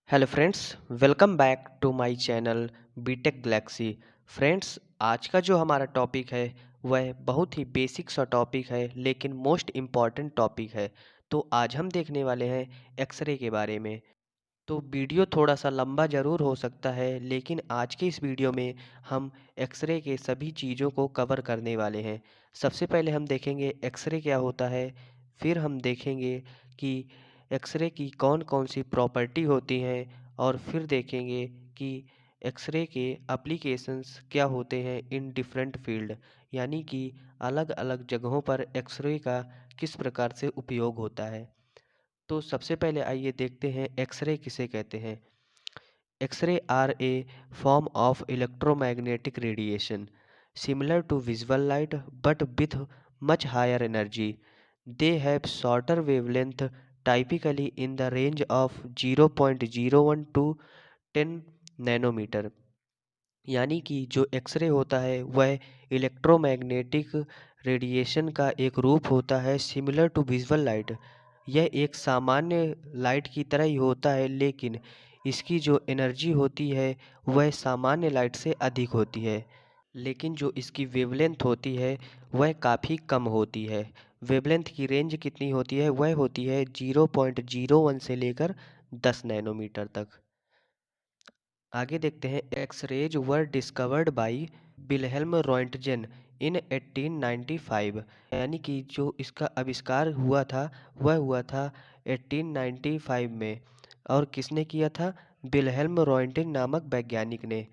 Hello friends, welcome back to my channel BTech Galaxy. Friends, आज का जो हमारा टॉपिक है वह बहुत ही बेसिक सा टॉपिक है लेकिन मोस्ट इम्पॉर्टेंट टॉपिक है। तो आज हम देखने वाले हैं एक्सरे के बारे में। तो वीडियो थोड़ा सा लंबा ज़रूर हो सकता है लेकिन आज के इस वीडियो में हम एक्सरे के सभी चीज़ों को कवर करने वाले हैं। सबसे पहले हम देखेंगे एक्सरे क्या होता है, फिर हम देखेंगे कि एक्सरे की कौन कौन सी प्रॉपर्टी होती हैं और फिर देखेंगे कि एक्सरे के एप्लीकेशंस क्या होते हैं इन डिफरेंट फील्ड, यानी कि अलग अलग जगहों पर एक्सरे का किस प्रकार से उपयोग होता है। तो सबसे पहले आइए देखते हैं एक्सरे किसे कहते हैं। X ray are a form of electromagnetic radiation similar to visual light but with much higher energy. They have shorter wavelength, typically in the range of 0.01 to 10 nanometre. यानी कि जो एक्सरे होता है वह इलेक्ट्रोमैग्नेटिक रेडिएशन का एक रूप होता है सिमिलर टू विजुअल लाइट। यह एक सामान्य लाइट की तरह ही होता है लेकिन इसकी जो एनर्जी होती है वह सामान्य लाइट से अधिक होती है। लेकिन जो इसकी वेवलेंथ होती है वह काफ़ी कम होती है। वेवलेंथ की रेंज कितनी होती है? वह होती है 0.01 से लेकर 10 नैनोमीटर तक। आगे देखते हैं X-rays were discovered by Wilhelm Roentgen in 1895। यानी कि जो इसका आविष्कार हुआ था वह हुआ था 1895 में। और किसने किया था? विल्हेल्म रॉन्टगेन नामक वैज्ञानिक ने।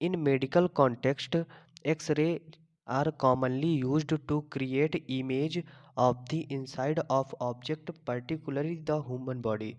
In medical context, X-ray are commonly used to create image of the inside of object, particularly the human body।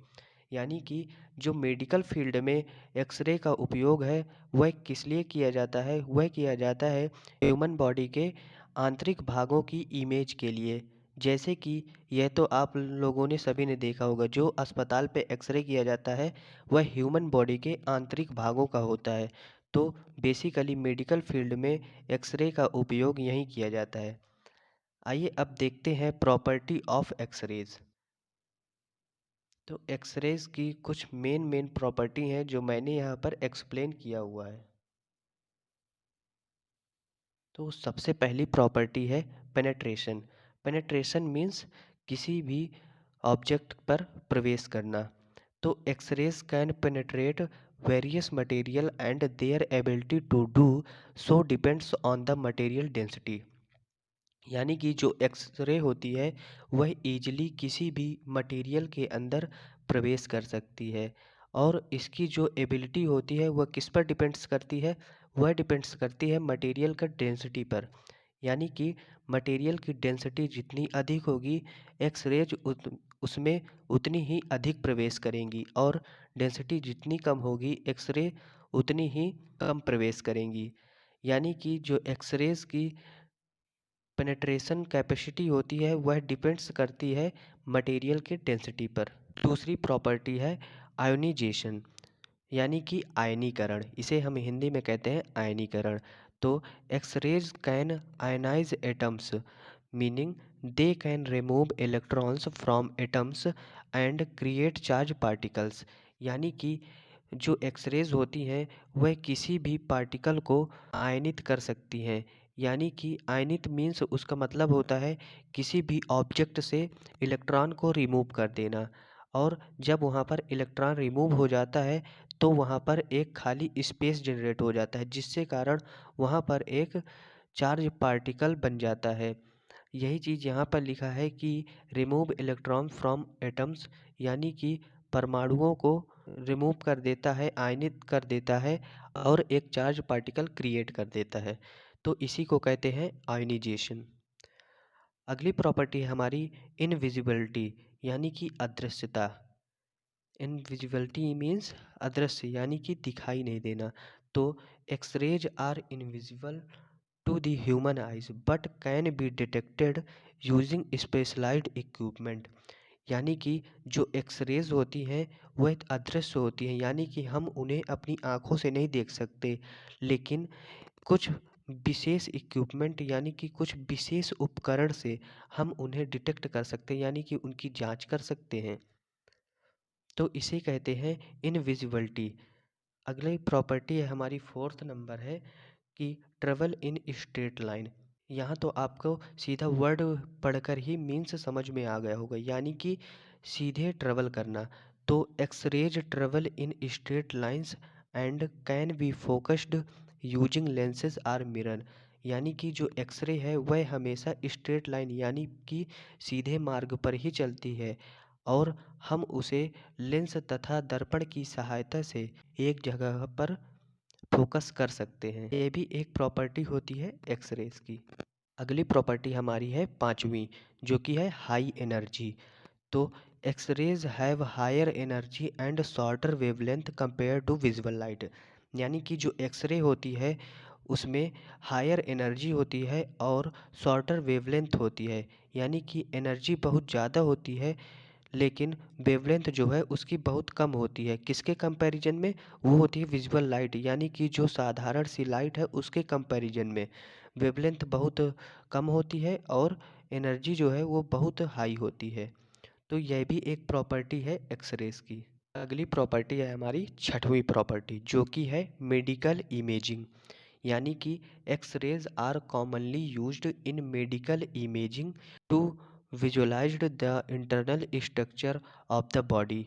यानी कि जो मेडिकल फील्ड में एक्सरे का उपयोग है वह किस लिए किया जाता है? वह किया जाता है ह्यूमन बॉडी के आंतरिक भागों की इमेज के लिए। जैसे कि यह तो आप लोगों ने सभी ने देखा होगा, जो अस्पताल पे एक्सरे किया जाता है वह ह्यूमन बॉडी के आंतरिक भागों का होता है। तो बेसिकली मेडिकल फील्ड में एक्सरे का उपयोग यहीं किया जाता है। आइए अब देखते हैं प्रॉपर्टी ऑफ एक्सरेज। तो एक्सरेज की कुछ मेन प्रॉपर्टी हैं जो मैंने यहाँ पर एक्सप्लेन किया हुआ है। तो सबसे पहली प्रॉपर्टी है पेनेट्रेशन। पेनेट्रेशन मीन्स किसी भी ऑब्जेक्ट पर प्रवेश करना। तो x rays can penetrate various material and their ability to do so depends on the material density. यानी कि जो एक्सरे होती है वह ईजिली किसी भी मटेरियल के अंदर प्रवेश कर सकती है। और इसकी जो एबिलिटी होती है वह किस पर डिपेंड्स करती है? वह डिपेंड्स करती है मटेरियल का डेंसिटी पर। यानी कि मटेरियल की डेंसिटी जितनी अधिक होगी एक्सरेज उसमें उतनी ही अधिक प्रवेश करेंगी, और डेंसिटी जितनी कम होगी एक्सरे उतनी ही कम प्रवेश करेंगी। यानी कि जो एक्सरेज की पेनेट्रेशन कैपेसिटी होती है वह डिपेंड्स करती है मटेरियल के डेंसिटी पर। दूसरी प्रॉपर्टी है आयोनाइजेशन, यानी कि आयनीकरण। इसे हम हिंदी में कहते हैं आयनीकरण। तो x rays can ionise atoms, meaning they can remove electrons from atoms and create charge particles. यानी कि जो एक्सरेज होती हैं वह किसी भी पार्टिकल को आयनित कर सकती हैं। यानी कि आयनित मीन्स उसका मतलब होता है किसी भी ऑब्जेक्ट से इलेक्ट्रॉन को रिमूव कर देना। और जब वहाँ पर इलेक्ट्रॉन रिमूव हो जाता है तो वहाँ पर एक खाली स्पेस जनरेट हो जाता है, जिससे कारण वहाँ पर एक चार्ज पार्टिकल बन जाता है। यही चीज़ यहाँ पर लिखा है कि रिमूव इलेक्ट्रॉन फ्रॉम एटम्स, यानी कि परमाणुओं को रिमूव कर देता है, आयनित कर देता है और एक चार्ज पार्टिकल क्रिएट कर देता है। तो इसी को कहते हैं आयनाइजेशन। अगली प्रॉपर्टी है हमारी इनविजिबिलिटी, यानी कि अदृश्यता। इनविजिबिलिटी मीन्स अदृश्य, यानी कि दिखाई नहीं देना। तो X-rays are invisible to the human eyes but can be detected using specialised equipment. यानी कि जो एक्सरेज होती हैं वह अदृश्य होती हैं, यानी कि हम उन्हें अपनी आँखों से नहीं देख सकते, लेकिन कुछ विशेष इक्विपमेंट यानी कि कुछ विशेष उपकरण से हम उन्हें डिटेक्ट कर सकते हैं, यानी कि उनकी जांच कर सकते हैं। तो इसे कहते हैं इनविजिबिलिटी। अगली प्रॉपर्टी है हमारी फोर्थ नंबर है कि ट्रेवल इन स्ट्रेट लाइन। यहाँ तो आपको सीधा वर्ड पढ़कर ही मीन्स समझ में आ गया होगा, यानी कि सीधे ट्रेवल करना। तो x rays travel in straight lines and can be focused using lenses or mirror. यानी कि जो एक्सरे है वह हमेशा स्ट्रेट लाइन यानी कि सीधे मार्ग पर ही चलती है और हम उसे लेंस तथा दर्पण की सहायता से एक जगह पर फोकस कर सकते हैं। ये भी एक प्रॉपर्टी होती है एक्सरेज की। अगली प्रॉपर्टी हमारी है पांचवी, जो कि है हाई एनर्जी। तो x rays have higher energy and shorter wavelength compare to visual light. यानी कि जो एक्सरे होती है उसमें हायर एनर्जी होती है और शॉर्टर वेवलेंथ होती है, यानी कि एनर्जी बहुत ज़्यादा होती है लेकिन वेवलेंथ जो है उसकी बहुत कम होती है। किसके कंपैरिजन में? वो होती है विजुअल लाइट, यानी कि जो साधारण सी लाइट है उसके कंपैरिजन में वेवलेंथ बहुत कम होती है और एनर्जी जो है वो बहुत हाई होती है। तो यह भी एक प्रॉपर्टी है एक्सरेज की। अगली प्रॉपर्टी है हमारी छठवीं प्रॉपर्टी, जो कि है मेडिकल इमेजिंग। यानी कि x rays are commonly used in medical imaging to visualize the internal structure of the body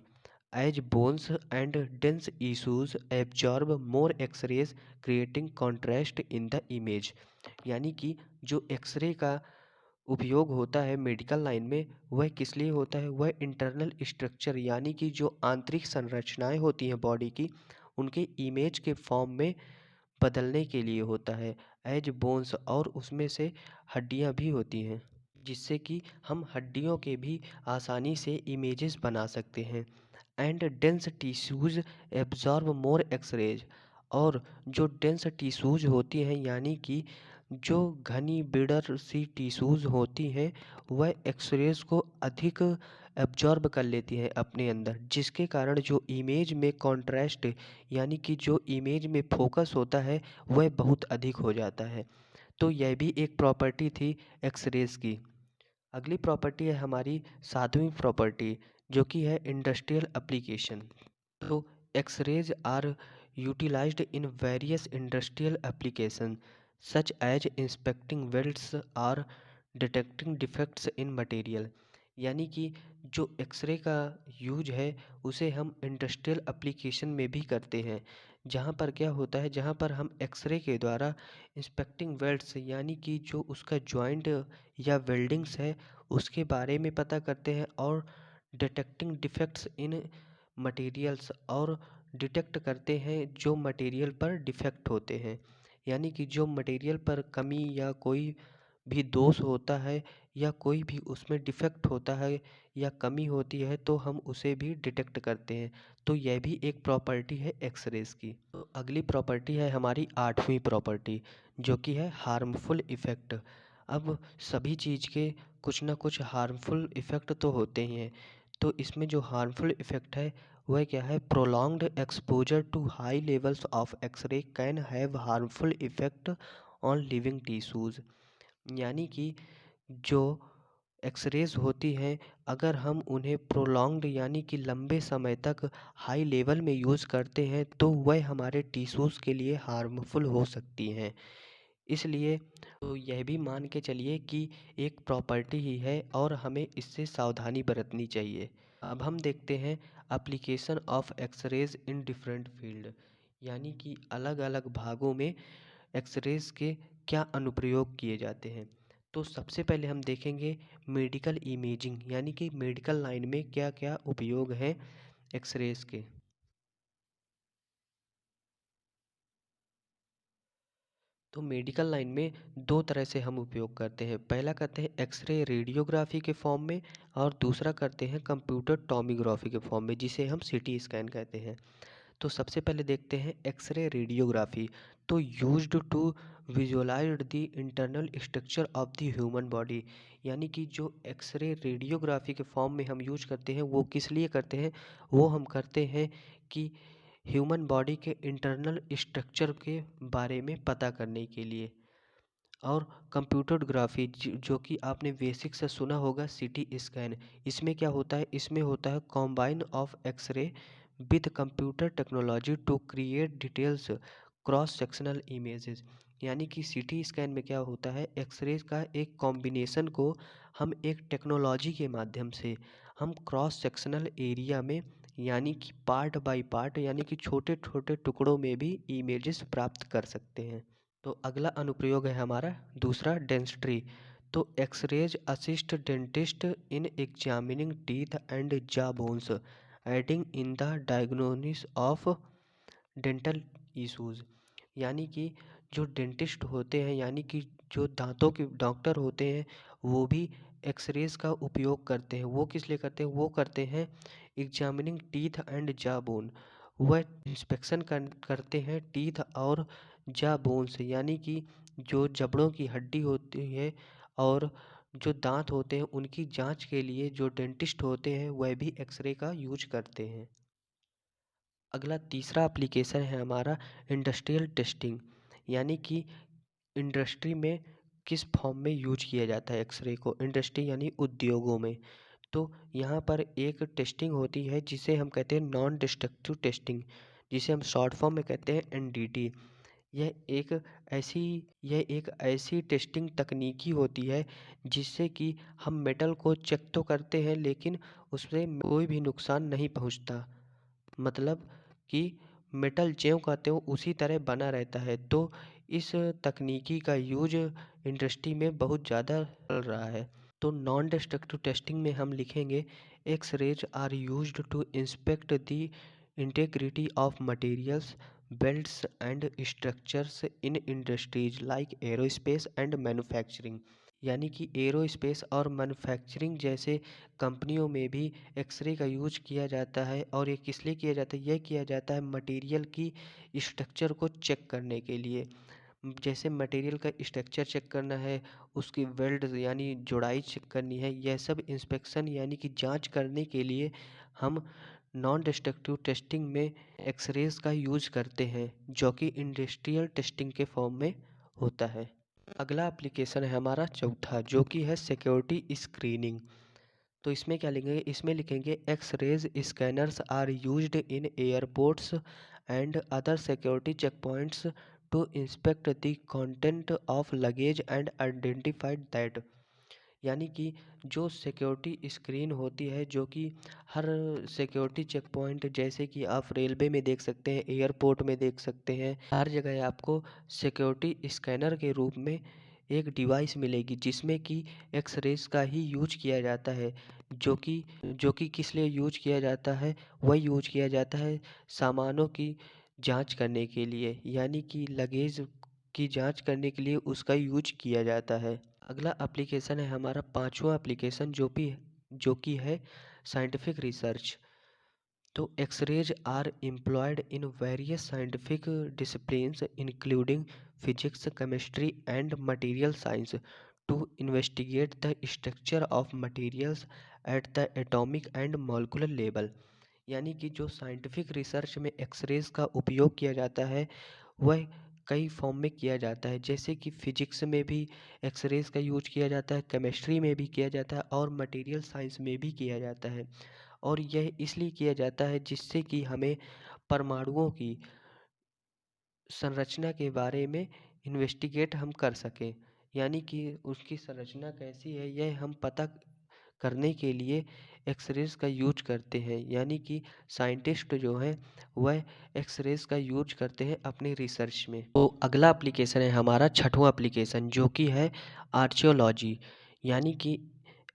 as bones and dense tissues absorb more x-rays creating contrast in the image। यानी कि जो x ray का उपयोग होता है medical line में वह किस लिए होता है? वह इंटरनल स्ट्रक्चर यानी कि जो आंतरिक संरचनाएं होती हैं बॉडी की उनके इमेज के फॉर्म में बदलने के लिए होता है। एज बोन्स, और उसमें से हड्डियां भी होती हैं जिससे कि हम हड्डियों के भी आसानी से इमेजेस बना सकते हैं। And dense tissues absorb more x rays, और जो डेंस टिश्यूज होती हैं यानी कि जो घनी बिड़र सी टिश्यूज होती हैं वह एक्सरेज को अधिक एब्जॉर्ब कर लेती हैं अपने अंदर, जिसके कारण जो इमेज में कॉन्ट्रास्ट यानी कि जो इमेज में फोकस होता है वह बहुत अधिक हो जाता है। तो यह भी एक प्रॉपर्टी थी एक्सरेज की। अगली प्रॉपर्टी है हमारी सातवीं प्रॉपर्टी, जो कि है इंडस्ट्रियल एप्लीकेशन। तो X-rays are utilised in various industrial application such as inspecting welds और डिटेक्टिंग डिफेक्ट्स इन मटेरियल। यानी कि जो एक्सरे का यूज है उसे हम इंडस्ट्रियल एप्लीकेशन में भी करते हैं, जहाँ पर क्या होता है, जहाँ पर हम एक्सरे के द्वारा इंस्पेक्टिंग वेल्ड्स यानी कि जो उसका जॉइंट या वेल्डिंग्स है उसके बारे में पता करते हैं और डिटेक्टिंग डिफेक्ट्स इन मटेरियल्स, और डिटेक्ट करते हैं जो मटेरियल पर डिफेक्ट होते हैं। यानी कि जो मटेरियल पर कमी या कोई भी दोष होता है या कोई भी उसमें डिफेक्ट होता है या कमी होती है तो हम उसे भी डिटेक्ट करते हैं। तो यह भी एक प्रॉपर्टी है एक्सरेज की। तो अगली प्रॉपर्टी है हमारी आठवीं प्रॉपर्टी, जो कि है हार्मफुल इफ़ेक्ट। अब सभी चीज़ के कुछ ना कुछ हार्मफुल इफ़ेक्ट तो होते ही हैं। तो इसमें जो हार्मफुल इफ़ेक्ट है वह क्या है? Prolonged exposure to high levels of x ray can have harmful effect on living tissues. यानी कि जो एक्सरेज होती हैं अगर हम उन्हें प्रोलॉन्ग्ड यानी कि लंबे समय तक हाई लेवल में यूज़ करते हैं तो वह हमारे टिश्यूज़ के लिए हार्मफुल हो सकती हैं। इसलिए तो यह भी मान के चलिए कि एक प्रॉपर्टी ही है और हमें इससे सावधानी बरतनी चाहिए। अब हम देखते हैं application of x rays in different field, यानी कि अलग अलग भागों में एक्सरेज के क्या अनुप्रयोग किए जाते हैं। तो सबसे पहले हम देखेंगे मेडिकल इमेजिंग, यानी कि मेडिकल लाइन में क्या क्या उपयोग हैं एक्सरेज के। तो मेडिकल लाइन में दो तरह से हम उपयोग करते हैं। पहला करते हैं एक्सरे रेडियोग्राफी के फॉर्म में और दूसरा करते हैं कंप्यूटर टोमोग्राफी के फॉर्म में, जिसे हम सीटी स्कैन कहते हैं। तो सबसे पहले देखते हैं एक्सरे रेडियोग्राफी। तो used to visualise the internal structure of the human body. यानी कि जो एक्सरे रेडियोग्राफी के फॉर्म में हम यूज करते हैं वो किस लिए करते हैं? वो हम करते हैं कि ह्यूमन बॉडी के इंटरनल स्ट्रक्चर के बारे में पता करने के लिए। और कंप्यूटरग्राफी जो कि आपने बेसिक से सुना होगा, सीटी स्कैन। इसमें क्या होता है, इसमें होता है combine of x ray with computer technology to create details cross sectional images. यानी कि सीटी स्कैन में क्या होता है, एक्सरे का एक कॉम्बिनेशन को हम एक टेक्नोलॉजी के माध्यम से हम क्रॉस सेक्शनल एरिया में, यानी कि पार्ट बाय पार्ट, यानी कि छोटे छोटे टुकड़ों में भी इमेजेस प्राप्त कर सकते हैं। तो अगला अनुप्रयोग है हमारा दूसरा, डेंटिस्ट्री। तो x rays assist dentist in examining teeth and jaw bones, aiding in the diagnosis of dental issues. यानी कि जो डेंटिस्ट होते हैं, यानी कि जो दांतों के डॉक्टर होते हैं, वो भी एक्सरेज का उपयोग करते हैं। वो किस लिए करते हैं, वो करते हैं examining teeth and jaw bone. वह इंस्पेक्शन करते हैं टीथ और जॉ बोन से, यानी कि जो जबड़ों की हड्डी होती है और जो दांत होते हैं, उनकी जांच के लिए जो डेंटिस्ट होते हैं वह भी एक्सरे का यूज करते हैं। अगला तीसरा एप्लीकेशन है हमारा इंडस्ट्रियल टेस्टिंग। यानी कि इंडस्ट्री में किस फॉर्म में यूज किया जाता है एक्सरे को, इंडस्ट्री यानी उद्योगों में। तो यहाँ पर एक टेस्टिंग होती है जिसे हम कहते हैं नॉन डिस्ट्रक्टिव टेस्टिंग, जिसे हम शॉर्ट फॉर्म में कहते हैं एनडीटी। यह एक ऐसी यह एक ऐसी टेस्टिंग तकनीकी होती है जिससे कि हम मेटल को चेक तो करते हैं, लेकिन उसमें कोई भी नुकसान नहीं पहुंचता। मतलब कि मेटल ज्यों का त्यों उसी तरह बना रहता है। तो इस तकनीकी का यूज इंडस्ट्री में बहुत ज़्यादा चल रहा है। तो नॉन डिस्ट्रक्टिव टेस्टिंग में हम लिखेंगे x rays are used to inspect the integrity of materials, welds and structures in industries like aerospace and manufacturing. यानी कि एरोस्पेस और मैन्युफैक्चरिंग जैसे कंपनियों में भी एक्सरे का यूज किया जाता है। और ये किस लिए किया जाता है, यह किया जाता है मटेरियल की स्ट्रक्चर को चेक करने के लिए। जैसे मटेरियल का स्ट्रक्चर चेक करना है, उसकी वेल्ड यानी जोड़ाई चेक करनी है, यह सब इंस्पेक्शन यानी कि जांच करने के लिए हम नॉन डिस्ट्रक्टिव टेस्टिंग में एक्सरेज का यूज करते हैं, जो कि इंडस्ट्रियल टेस्टिंग के फॉर्म में होता है। अगला एप्लीकेशन है हमारा चौथा, जो कि है सिक्योरिटी स्क्रीनिंग। तो इसमें क्या लिखेंगे, इसमें लिखेंगे x rays scanners are used in airports and other security check points to inspect the content of luggage and identified that. यानी कि जो सिक्योरिटी स्क्रीन होती है, जो कि हर सिक्योरिटी चेक पॉइंट, जैसे कि आप रेलवे में देख सकते हैं, एयरपोर्ट में देख सकते हैं, हर जगह आपको सिक्योरिटी स्कैनर के रूप में एक डिवाइस मिलेगी जिसमें कि एक्स-रेज़ का ही यूज किया जाता है। जो कि किस लिए यूज किया जाता है, वह यूज किया जाता है सामानों की जांच करने के लिए, यानी कि लगेज की जांच करने के लिए उसका यूज किया जाता है। अगला एप्लीकेशन है हमारा पांचवा एप्लीकेशन, जो कि है साइंटिफिक रिसर्च। तो X-rays are employed in various scientific disciplines including physics, chemistry and material science to investigate the structure of materials at the atomic and molecular level. यानी कि जो साइंटिफिक रिसर्च में एक्सरेज का उपयोग किया जाता है, वह कई फॉर्म में किया जाता है। जैसे कि फिजिक्स में भी एक्सरेज का यूज किया जाता है, केमिस्ट्री में भी किया जाता है और मटेरियल साइंस में भी किया जाता है। और यह इसलिए किया जाता है जिससे कि हमें परमाणुओं की संरचना के बारे में इन्वेस्टिगेट हम कर सकें, यानी कि उसकी संरचना कैसी है यह हम पता करने के लिए एक्सरेज का यूज करते हैं। यानी कि साइंटिस्ट जो हैं वह एक्सरेज का यूज करते हैं अपने रिसर्च में। तो अगला एप्लीकेशन है हमारा छठवां एप्लीकेशन, जो कि है आर्चियोलॉजी। यानी कि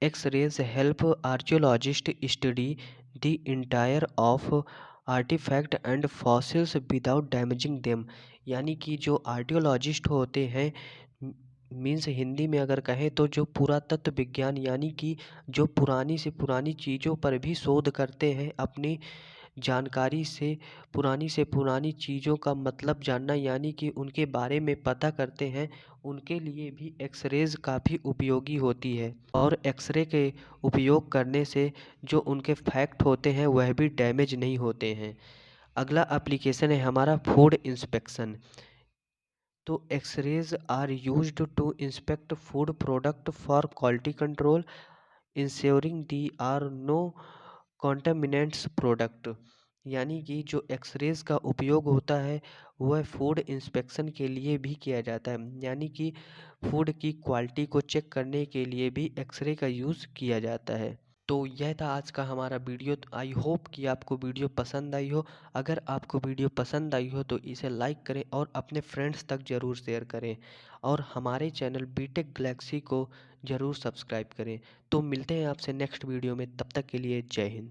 x rays help archaeologist study the entire of artefact and fossils without damaging them. यानी कि जो आर्कियोलॉजिस्ट होते हैं, मीन्स हिंदी में अगर कहें तो जो पुरातत्व विज्ञान, यानी कि जो पुरानी से पुरानी चीज़ों पर भी शोध करते हैं, अपनी जानकारी से पुरानी चीज़ों का मतलब जानना, यानी कि उनके बारे में पता करते हैं, उनके लिए भी एक्सरेज काफ़ी उपयोगी होती है। और एक्सरे के उपयोग करने से जो उनके फैक्ट होते हैं वह भी डैमेज नहीं होते हैं। अगला एप्लीकेशन है हमारा फूड इंस्पेक्शन। तो X-rays are used to inspect food product for quality control, ensuring there are no contaminants product. यानी कि जो एक्सरेज का उपयोग होता है वह फूड इंस्पेक्शन के लिए भी किया जाता है, यानी कि फूड की क्वालिटी को चेक करने के लिए भी एक्सरे का यूज़ किया जाता है। तो यह था आज का हमारा वीडियो। आई होप कि आपको वीडियो पसंद आई हो। अगर आपको वीडियो पसंद आई हो तो इसे लाइक करें और अपने फ्रेंड्स तक ज़रूर शेयर करें, और हमारे चैनल बीटेक गैलेक्सी को ज़रूर सब्सक्राइब करें। तो मिलते हैं आपसे नेक्स्ट वीडियो में, तब तक के लिए जय हिंद।